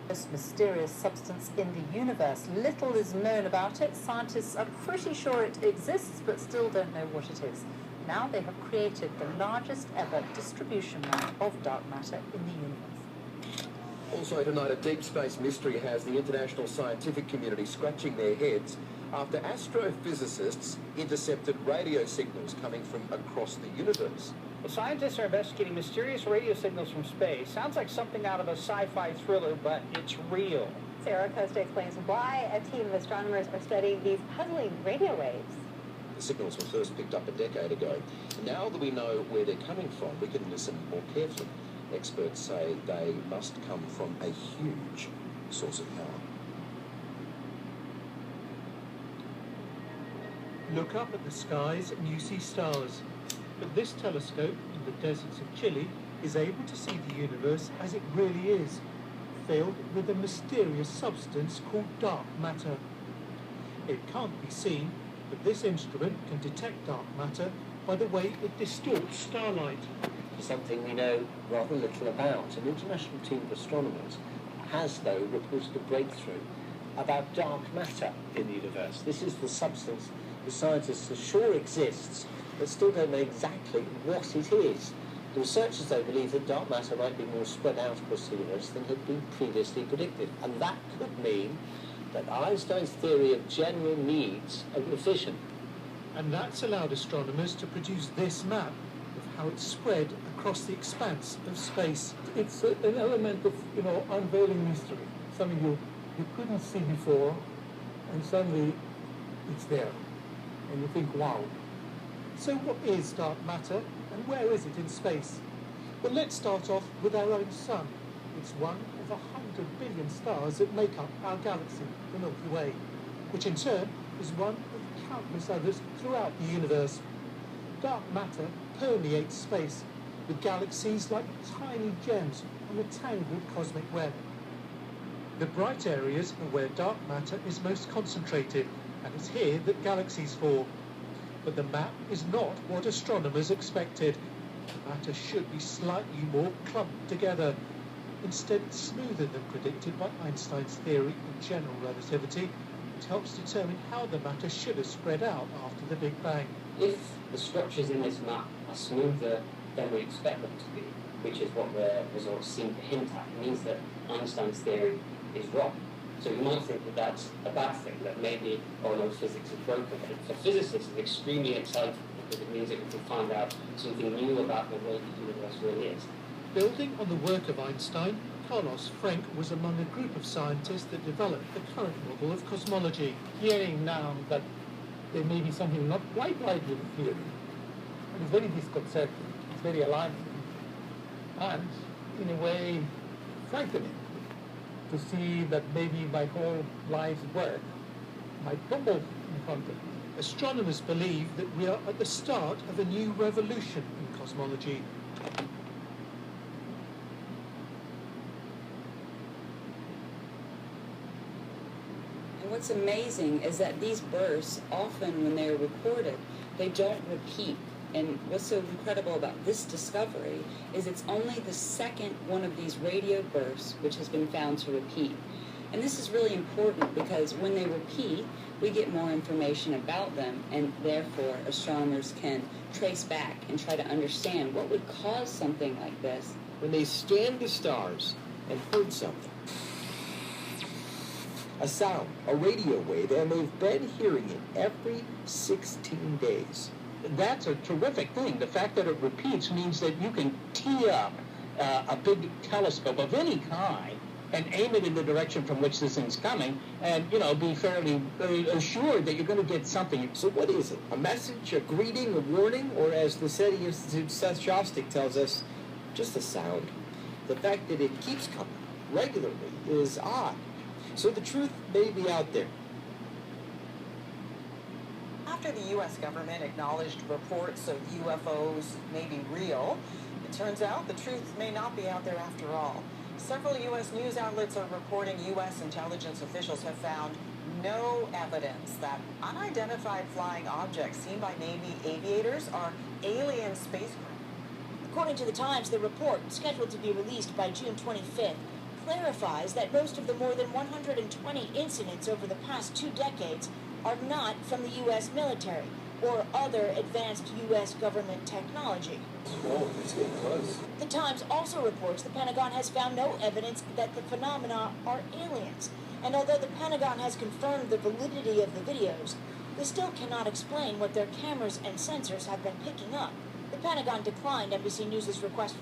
This mysterious substance in the universe. Little is known about it. Scientists are pretty sure it exists, but still don't know what it is. Now they have created the largest ever distribution map of dark matter in the universe. Also tonight, a deep space mystery has the international scientific community scratching their heads after astrophysicists intercepted radio signals coming from across the universe. Well, scientists are investigating mysterious radio signals from space. Sounds like something out of a sci-fi thriller, but it's real. Sarah Costa explains why a team of astronomers are studying these puzzling radio waves. The signals were first picked up a decade ago. Now that we know where they're coming from, we can listen more carefully. Experts say they must come from a huge source of power. Look up at the skies and you see stars. But this telescope in the deserts of Chile is able to see the universe as it really is, filled with a mysterious substance called dark matter. It can't be seen, but this instrument can detect dark matter by the way it distorts starlight. Something we know rather little about. An international team of astronomers has, though, reported a breakthrough about dark matter in the universe. This is the substance the scientists are sure exists, but still don't know exactly what it is. The researchers, though, believe that dark matter might be more spread out across the universe than had been previously predicted, and that could mean that Einstein's theory of general needs a revision. And that's allowed astronomers to produce this map of how it's spread across the expanse of space. It's an element of, unveiling mystery, something you couldn't see before, and suddenly it's there, and you think, wow. So what is dark matter, and where is it in space? Well, let's start off with our own sun. It's one of 100 billion stars that make up our galaxy, the Milky Way, which in turn is one of countless others throughout the universe. Dark matter permeates space, with galaxies like tiny gems on a tangled cosmic web. The bright areas are where dark matter is most concentrated, and it's here that galaxies form. But the map is not what astronomers expected. The matter should be slightly more clumped together. Instead, it's smoother than predicted by Einstein's theory of general relativity. It helps determine how the matter should have spread out after the Big Bang. If the structures in this map are smoother than we expect them to be, which is what the results seem to hint at, it means that Einstein's theory is wrong. So you might think that that's a bad thing, that maybe, oh no, physics is broken. But for physicists, it's extremely exciting because it means that we can find out something new about the way the universe really is. Building on the work of Einstein, Carlos Frenk was among a group of scientists that developed the current model of cosmology. Hearing now that there may be something not quite right with the theory, and it's very disconcerting, it's very alarming, and in a way frightening to see that maybe my whole life's work might crumble in front of me. Astronomers believe that we are at the start of a new revolution in cosmology. And what's amazing is that these bursts, often when they're recorded, they don't repeat. And what's so incredible about this discovery is it's only the second one of these radio bursts which has been found to repeat. And this is really important because when they repeat, we get more information about them, and therefore astronomers can trace back and try to understand what would cause something like this. When they scanned the stars and heard something, a sound, a radio wave, and they've been hearing it every 16 days. That's a terrific thing. The fact that it repeats means that you can tee up a big telescope of any kind and aim it in the direction from which this thing's coming and, be fairly assured that you're going to get something. So what is it? A message, a greeting, a warning, or as the SETI Institute Seth Shostak tells us, just a sound? The fact that it keeps coming regularly is odd. So the truth may be out there. After the U.S. government acknowledged reports of UFOs may be real, it turns out the truth may not be out there after all. Several U.S. news outlets are reporting U.S. intelligence officials have found no evidence that unidentified flying objects seen by Navy aviators are alien spacecraft. According to the Times, the report, scheduled to be released by June 25th, clarifies that most of the more than 120 incidents over the past 2 decades are not from the U.S. military or other advanced U.S. government technology. Whoa, it's getting close. The Times also reports the Pentagon has found no evidence that the phenomena are aliens. And although the Pentagon has confirmed the validity of the videos, they still cannot explain what their cameras and sensors have been picking up. The Pentagon declined NBC News' request for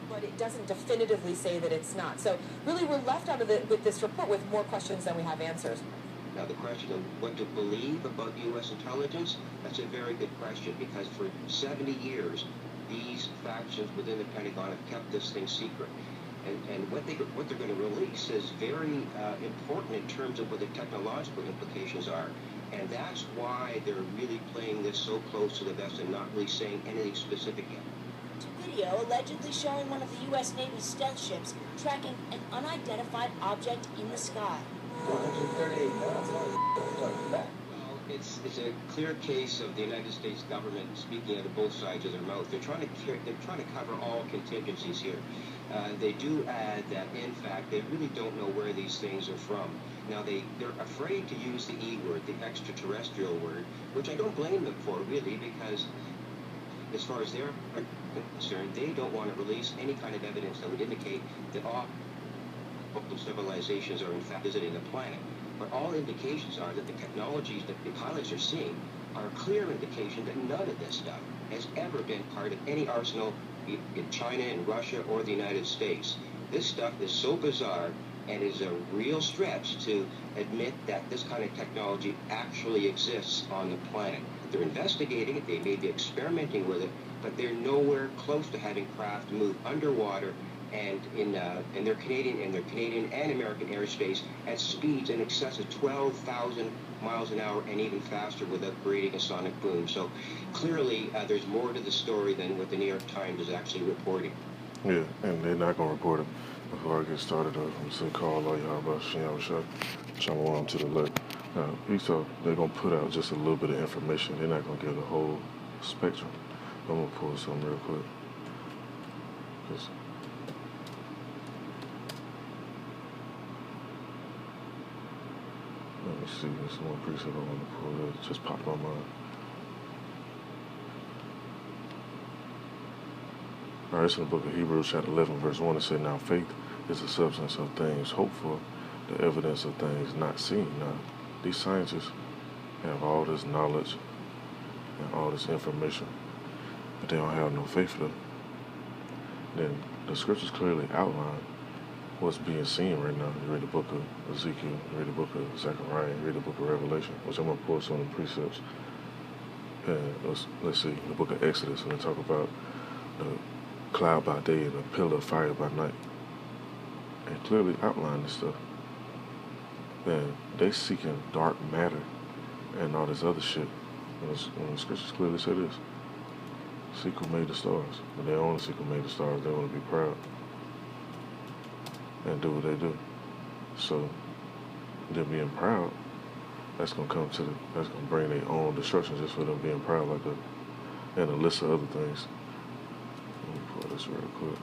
but it doesn't definitively say that it's not. So really we're left out of with this report with more questions than we have answers. Now the question of what to believe about U.S. intelligence, that's a very good question, because for 70 years these factions within the Pentagon have kept this thing secret. And what they're going to release is very important in terms of what the technological implications are. And that's why they're really playing this so close to the vest and not really saying anything specific yet. Video allegedly showing one of the U.S. Navy's stealth ships tracking an unidentified object in the sky. 138 pounds. It's a clear case of the United States government speaking out of both sides of their mouth. They're trying to cover all contingencies here. They do add that, in fact, they really don't know where these things are from. Now, they're afraid to use the E word, the extraterrestrial word, which I don't blame them for, really, because as far as they're concerned, they don't want to release any kind of evidence that would indicate that all civilizations are in fact visiting the planet. But all indications are that the technologies that the pilots are seeing are a clear indication that none of this stuff has ever been part of any arsenal in China and Russia or the United States. This stuff is so bizarre and is a real stretch to admit that this kind of technology actually exists on the planet. They're investigating it, they may be experimenting with it, but they're nowhere close to having craft move underwater and in their Canadian and American airspace at speeds in excess of 12,000 miles an hour and even faster without creating a sonic boom. So clearly there's more to the story than what the New York Times is actually reporting. Yeah, and they're not going to report it. Before I get started, I'm going to say call all y'all about Shalom to the left. Now, they're going to put out just a little bit of information. They're not going to give the whole spectrum. I'm going to pull something real quick. Let me see, there's one precept I want to pull that just popped my mind. Alright, it's in the book of Hebrews, chapter 11, verse 1. It said, now faith is the substance of things hoped for, the evidence of things not seen. Now, these scientists have all this knowledge and all this information, but they don't have no faith for them. Then the scriptures clearly outline what's being seen right now. You read the book of Ezekiel, you read the book of Zechariah, you read the book of Revelation, which I'm going to pull some of the precepts. And let's see, the book of Exodus, when they talk about the cloud by day and a pillar of fire by night. And clearly outline this stuff. And they seeking dark matter and all this other shit. And the scriptures clearly say this. Seek who made the stars. But they only seek who made the stars. They want to be proud and do what they do. So them being proud, that's gonna that's gonna bring their own destruction just for them being proud like that. And a list of other things. Let me pull this real quick.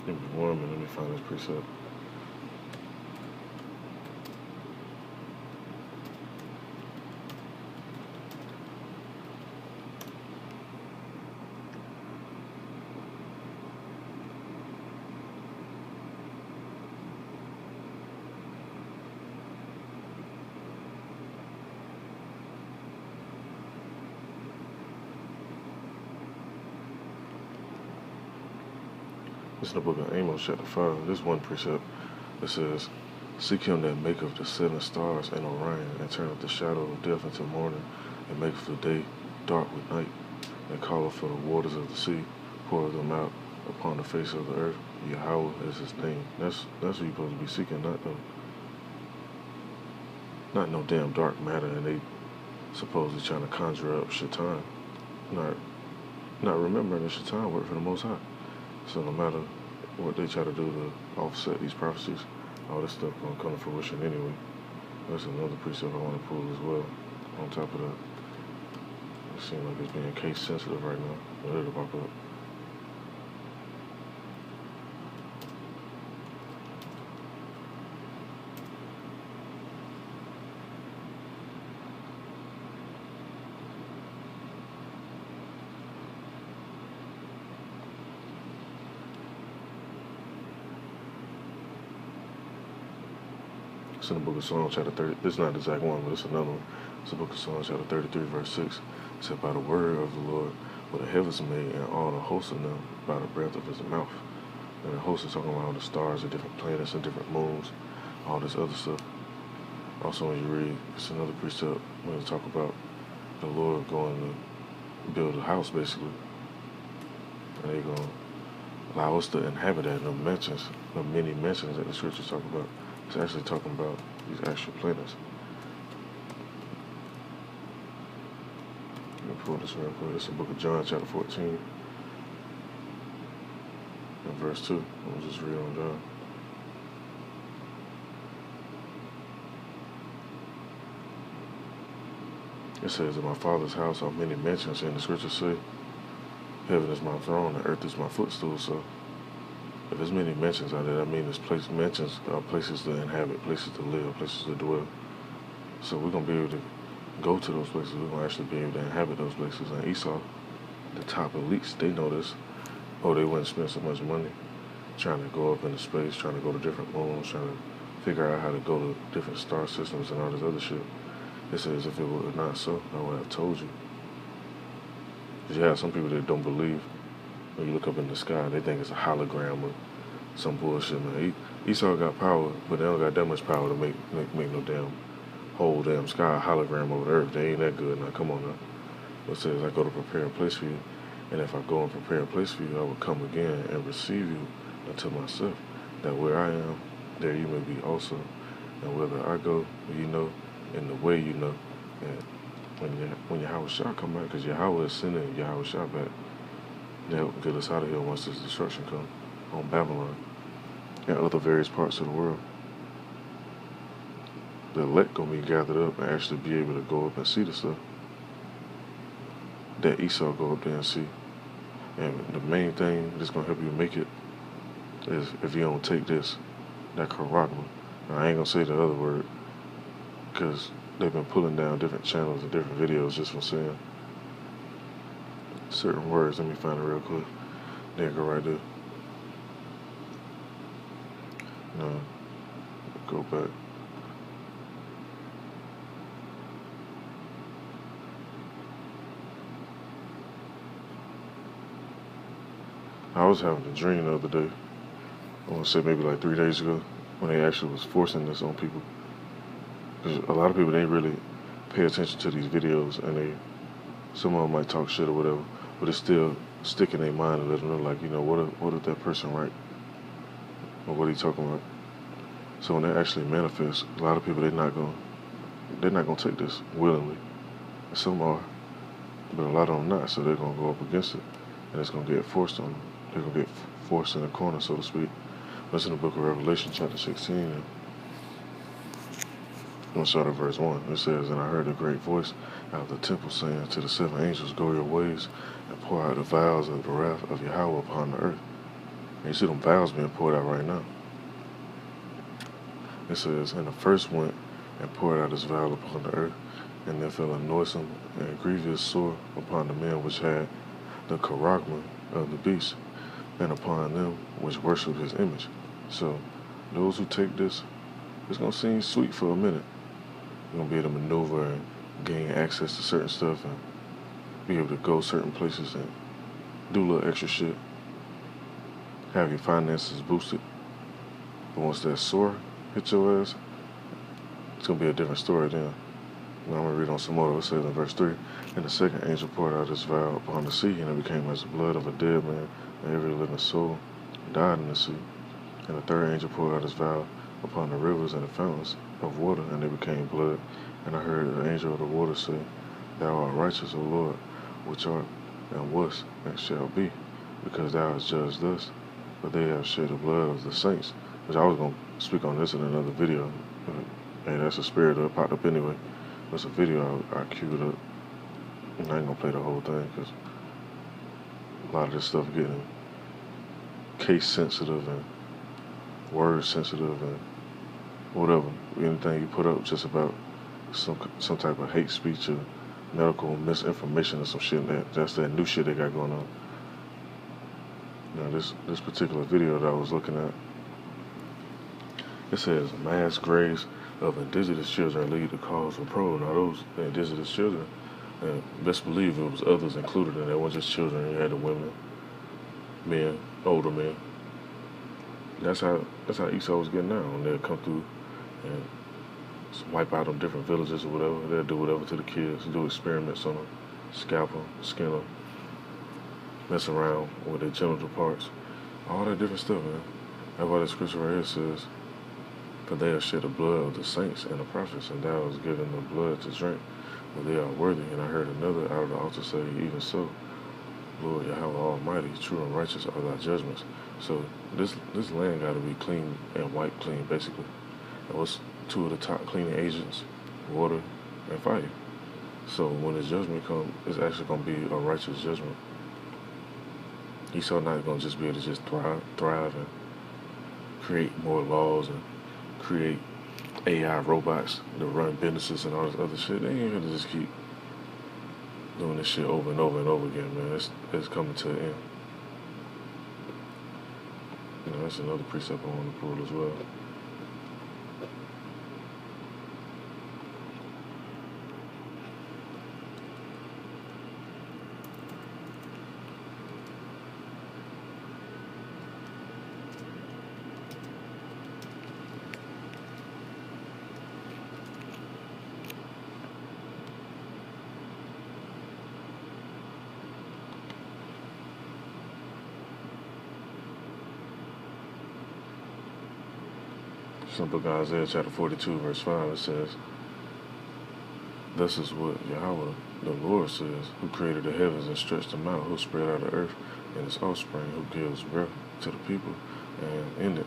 Give me 1 minute, let me find this precept. It's in the book of Amos, chapter 5. This one precept that says, seek him that maketh the 7 stars and Orion, and turneth the shadow of death into morning, and maketh the day dark with night, and calleth for the waters of the sea, poureth them out upon the face of the earth. Yahweh is his name. That's what you're supposed to be seeking, not no damn dark matter, and they supposedly trying to conjure up Shaitan. Not remembering that Shaitan worked for the Most High. So no matter what they try to do to offset these prophecies, all this stuff gonna come to fruition anyway. That's another precept I want to pull as well. On top of that, it seems like it's being case sensitive right now. But it'll pop up. It's in the book of Psalms, chapter 30. This is not the exact one, but it's another one. It's the book of Psalms, chapter 33, verse 6. It said, by the word of the Lord were the heavens made, and all the hosts of them by the breath of his mouth. And the host is talking about all the stars, the different planets, and different moons, all this other stuff. Also, when you read, it's another precept when they talk about the Lord going to build a house, basically. And they're going to allow us to inhabit that. The mentions, the many mentions that the scriptures talk about. It's actually talking about these actual planets. Let me pull this real quick. It's the book of John, chapter 14, and verse 2. I'll just read on down. It says, in my Father's house are many mansions, and the scriptures say, heaven is my throne, and earth is my footstool. So if there's many mansions out there, I mean there's mansions are places to inhabit, places to live, places to dwell. So we're going to be able to go to those places. We're going to actually be able to inhabit those places. And Esau, the top elites, they know this. Oh, they wouldn't spend so much money trying to go up into space, trying to go to different moons, trying to figure out how to go to different star systems and all this other shit. It says if it were not so, I would have told you. Because you have some people that don't believe. When you look up in the sky, they think it's a hologram or some bullshit, man. Esau got power, but they don't got that much power to make no whole damn sky hologram over the earth. They ain't that good. Now, come on now. It says, I go to prepare a place for you, and if I go and prepare a place for you, I will come again and receive you unto myself, that where I am, there you may be also. And whether I go, you know, and the way you know. And when Yahweh Shah come back, because Yahweh is sending Yahweh Shah back, to help get us out of here once this destruction comes on Babylon and other various parts of the world. The elect gonna be gathered up and actually be able to go up and see the stuff that Esau go up there and see. And the main thing that's gonna help you make it is if you don't take this, that charagma. Now, I ain't gonna say the other word because they've been pulling down different channels and different videos just from saying certain words. Let me find it real quick. There you go, right there. No, go back. I was having a dream the other day. I want to say maybe like 3 days ago when they actually was forcing this on people. Because a lot of people, they really pay attention to these videos, and some of them might talk shit or whatever, but it's still stick in their mind and let them know, like, you know, what if that person right? Or what are you talking about? So when they actually manifest, a lot of people, they're not gonna take this willingly. Some are, but a lot of them not. So they're gonna go up against it, and it's gonna get forced on them. They're gonna get forced in a corner, so to speak. That's in the book of Revelation, chapter 16. And I'm gonna start at verse 1. It says, and I heard a great voice out of the temple saying to the 7 angels, go your ways and pour out the vials of the wrath of Yahweh upon the earth. And you see them vials being poured out right now. It says, and the first went and poured out his vial upon the earth, and there fell a noisome and grievous sore upon the men which had the charagma of the beast, and upon them which worship his image. So those who take this, it's gonna seem sweet for a minute. You're gonna be able to maneuver and gain access to certain stuff and be able to go certain places and do a little extra shit. Have your finances boosted. But once that sore hit your ass, it's gonna be a different story then. Now I'm gonna read on some more. It says in verse 3, and the second angel poured out his vial upon the sea, and it became as the blood of a dead man, and every living soul died in the sea. And the third angel poured out his vial upon the rivers and the fountains of water, and they became blood. And I heard the angel of the water say, Thou art righteous, O Lord, which art, and was, and shall be, because thou hast judged thus. For they have shed the blood of the saints. Which I was going to speak on this in another video. But, hey, that's a spirit that popped up anyway. That's a video I queued up. And I ain't going to play the whole thing, because a lot of this stuff getting case sensitive and word sensitive and whatever. Anything you put up just about some type of hate speech or medical misinformation or some shit, that's that new shit they got going on. Now this particular video that I was looking at, it says mass graves of indigenous children lead to cause for probe. Now those indigenous children, and best believe it was others included in there. It wasn't just children. You had the women, men, older men. That's how Esau was getting out. When they'd come through and wipe out them different villages or whatever. They'll do whatever to the kids, do experiments on them, scalp them, skin them, mess around with their genital parts, all that different stuff, man. That's why the scripture right here says, For they have shed the blood of the saints and the prophets, and thou hast given them blood to drink, for they are worthy. And I heard another out of the altar say, Even so, Lord Yahweh Almighty, true and righteous are thy judgments. So this land got to be clean and wiped clean, basically. And what's two of the top cleaning agents? Water and fire. So when his judgment comes, it's actually going to be a righteous judgment. Esau not going to just be able to just thrive and create more laws and create AI robots to run businesses and all this other shit. They ain't going to just keep doing this shit over and over and over again, man. It's coming to an end. You know, that's another precept I want to pull as well. Some book of Isaiah chapter 42 verse 5, it says, This is what Yahweh the Lord says, who created the heavens and stretched them out, who spread out the earth and its offspring, who gives breath to the people, and in